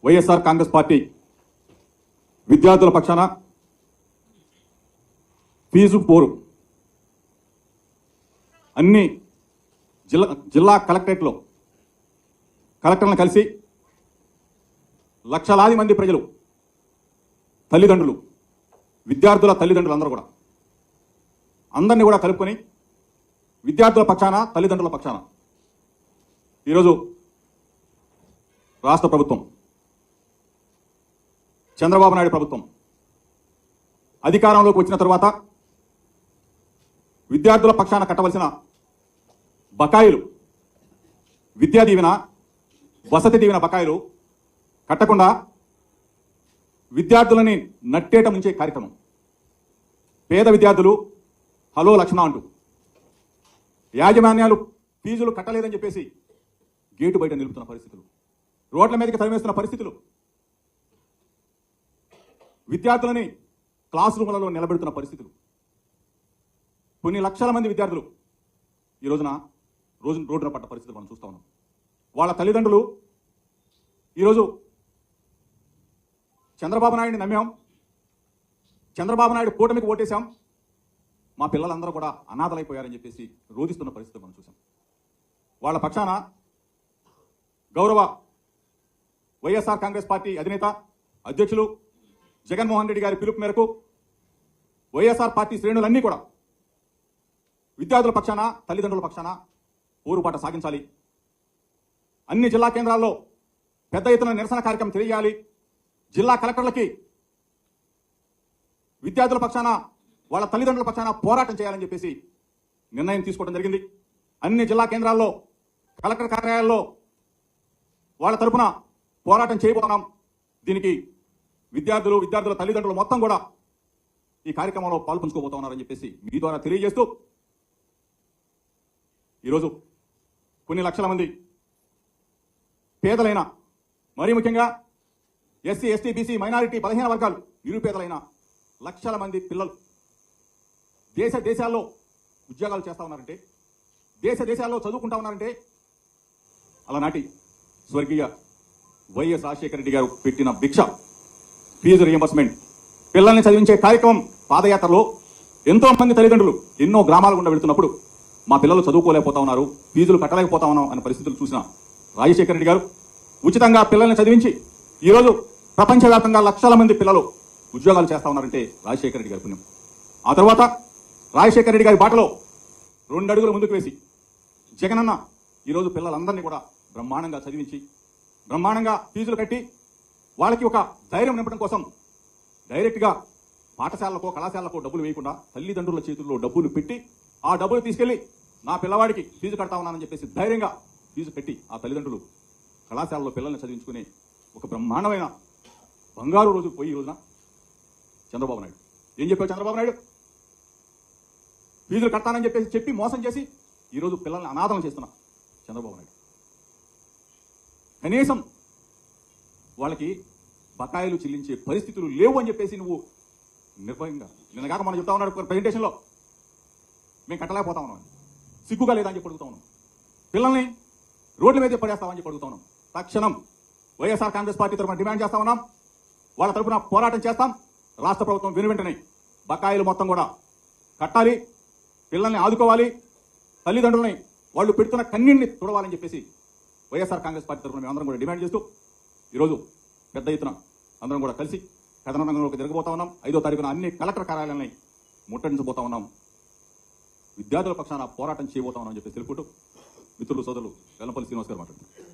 YSR Congress party విద్యార్థుల పక్షాన fee పోరు అన్ని జిల్లా కలెక్టరేట్లో కలెక్టర్లను కలిసి లక్షలాది మంది ప్రజలు, తల్లిదండ్రులు, విద్యార్థుల తల్లిదండ్రులు అందరినీ కూడా కలుపుకొని విద్యార్థుల పక్షాన, తల్లిదండ్రుల పక్షాన ఈరోజు రాష్ట్ర ప్రభుత్వం, చంద్రబాబు నాయుడు ప్రభుత్వం అధికారంలోకి వచ్చిన తరువాత విద్యార్థుల పక్షాన కట్టవలసిన బకాయిలు, విద్యా దీవెన, వసతి దీవెన బకాయిలు కట్టకుండా విద్యార్థులని నట్టేట ముంచే కార్యక్రమం. పేద విద్యార్థులు హలో లక్ష్మణ అంటూ యాజమాన్యాలు ఫీజులు కట్టలేదని చెప్పేసి గేటు బయట నిలుపుతున్న పరిస్థితులు, రోడ్ల మీదకి తరిమేస్తున్న పరిస్థితులు, విద్యార్థులని క్లాస్ రూములలో నిలబెడుతున్న పరిస్థితులు. కొన్ని లక్షల మంది విద్యార్థులు ఈ రోజున రోడ్డున పడ్డ పరిస్థితులు మనం చూస్తా ఉన్నాం. వాళ్ళ తల్లిదండ్రులు ఈరోజు చంద్రబాబు నాయుడిని నమ్మాం, చంద్రబాబు నాయుడు కూటమికి ఓటేశాం, మా పిల్లలందరూ కూడా అనాథలైపోయారని చెప్పేసి రోధిస్తున్న పరిస్థితి మనం చూసాం. వాళ్ళ పక్షాన గౌరవ వైఎస్ఆర్ కాంగ్రెస్ పార్టీ అధినేత, అధ్యక్షులు జగన్మోహన్ రెడ్డి గారి పిలుపు మేరకు వైఎస్ఆర్ పార్టీ శ్రేణులన్నీ కూడా విద్యార్థుల పక్షాన, తల్లిదండ్రుల పక్షాన పోరుబాట సాగించాలి. అన్ని జిల్లా కేంద్రాల్లో పెద్ద ఎత్తున నిరసన కార్యక్రమం తెలియాలి. జిల్లా కలెక్టర్లకి విద్యార్థుల పక్షాన, వాళ్ళ తల్లిదండ్రుల పక్షాన పోరాటం చేయాలని చెప్పేసి నిర్ణయం తీసుకోవడం జరిగింది. అన్ని జిల్లా కేంద్రాల్లో, కలెక్టర్ కార్యాలయాల్లో వాళ్ళ తరపున పోరాటం చేయబోతున్నాం. దీనికి విద్యార్థుల తల్లిదండ్రులు మొత్తం కూడా ఈ కార్యక్రమంలో పాల్పంచుకోబోతున్నారని చెప్పేసి మీ ద్వారా తెలియజేస్తూ, ఈరోజు కొన్ని లక్షల మంది పేదలైన, మరీ ముఖ్యంగా ఎస్సీ, ఎస్టీ, బీసీ, మైనారిటీ, బలహీన వర్గాలు, నిరుపేదలైన లక్షల మంది పిల్లలు దేశాల్లో ఉద్యోగాలు చేస్తా ఉన్నారంటే, దేశాల్లో చదువుకుంటా ఉన్నారంటే అలనాటి స్వర్గీయ వైఎస్ రాజశేఖర రెడ్డి గారు పెట్టిన భిక్ష ఫీజు రియంబర్స్మెంట్, పిల్లల్ని చదివించే కార్యక్రమం పాదయాత్రలో ఎంతో మంది తల్లిదండ్రులు ఎన్నో గ్రామాల గుండా వెళుతున్నప్పుడు మా పిల్లలు చదువుకోలేకపోతా ఉన్నారు, ఫీజులు కట్టలేకపోతా ఉన్నాం అనే పరిస్థితులు చూసిన రాజశేఖర రెడ్డి గారు ఉచితంగా పిల్లల్ని చదివించి ఈరోజు ప్రపంచవ్యాప్తంగా లక్షల మంది పిల్లలు ఉద్యోగాలు చేస్తా ఉన్నారంటే రాజశేఖర రెడ్డి గారి పుణ్యం. ఆ తర్వాత రాజశేఖర రెడ్డి గారి బాటలో 2 అడుగులు ముందుకు వేసి జగనన్న ఈరోజు పిల్లలందరినీ కూడా బ్రహ్మాండంగా చదివించి, బ్రహ్మాండంగా ఫీజులు కట్టి, వాళ్ళకి ఒక ధైర్యం నింపడం కోసం డైరెక్ట్గా పాఠశాలకో, కళాశాలకో డబ్బులు వేయకుండా తల్లిదండ్రుల చేతుల్లో డబ్బులు పెట్టి, ఆ డబ్బులు తీసుకెళ్లి నా పిల్లవాడికి ఫీజు కడతా ఉన్నానని చెప్పేసి ధైర్యంగా ఫీజు కట్టి ఆ తల్లిదండ్రులు కళాశాలలో పిల్లల్ని చదివించుకునే ఒక బ్రహ్మాండమైన బంగారు రోజు పోయి ఈ రోజున చంద్రబాబు నాయుడు ఏం చెప్పారు? చంద్రబాబు నాయుడు ఫీజులు కడతానని చెప్పి మోసం చేసి ఈరోజు పిల్లల్ని అనాథం చేస్తున్నా చంద్రబాబు నాయుడు. కనీసం వాళ్ళకి బకాయిలు చెల్లించే పరిస్థితులు లేవు అని చెప్పేసి నువ్వు నిర్భయంగా నిన్నగాక మనం చెప్తా ఉన్నాడు ప్రెజెంటేషన్లో, మేము కట్టలేకపోతా ఉన్నాం, సిగ్గుగా లేదా అని చెప్పి అడుగుతా ఉన్నాం. పిల్లల్ని రోడ్ల మీద పడేస్తామని చెప్పి అడుగుతా ఉన్నాం. తక్షణం వైఎస్ఆర్ కాంగ్రెస్ పార్టీ తరఫున డిమాండ్ చేస్తా ఉన్నాం, వాళ్ళ తరఫున పోరాటం చేస్తాం. రాష్ట్ర ప్రభుత్వం వెనువెంటనే బకాయిలు మొత్తం కూడా కట్టాలి, పిల్లల్ని ఆదుకోవాలి, తల్లిదండ్రులని వాళ్ళు పెడుతున్న కన్నీళ్ళని తుడవాలని చెప్పేసి వైఎస్ఆర్ కాంగ్రెస్ పార్టీ తరఫున మేమందరం కూడా డిమాండ్ చేస్తూ ఈరోజు పెద్ద ఎత్తున అందరం కూడా కలిసి కథనంలోకి తిరగబోతా ఉన్నాం. 5వ తారీఖున అన్ని కలెక్టర్ కార్యాలయాన్ని ముట్టడించబోతా ఉన్నాం. విద్యార్థుల పక్షాన పోరాటం చేయబోతా ఉన్నామని చెప్పి తెలుపుకుంటూ మిత్రులు, సోదరులు వెల్లంపల్లి శ్రీనివాస్ గారు మాట్లాడుతున్నారు.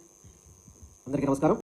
అందరికీ నమస్కారం.